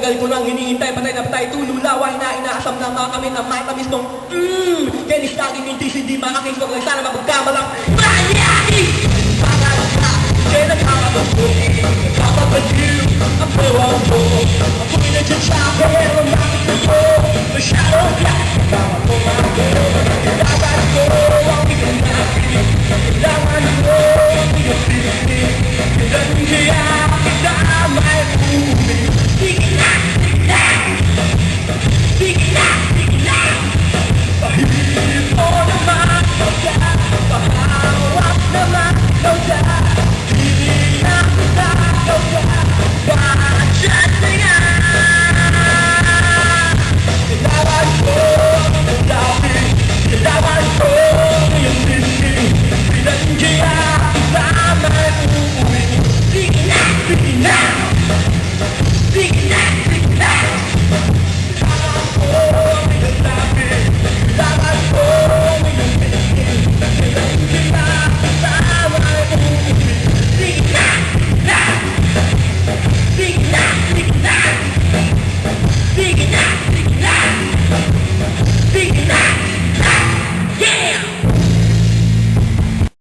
Tagal ko nang hinihintay, patay na patay, tululaway na inaasam na mga kami na may tamis nung Kenis laging hindi makakis, wag lang sana mapagkamalang Manyaki! Para sa kaya nagkakaroon ko, kapapagil ang bawa mo. Ako'y nagsasabi, ang bakit ko, masyadong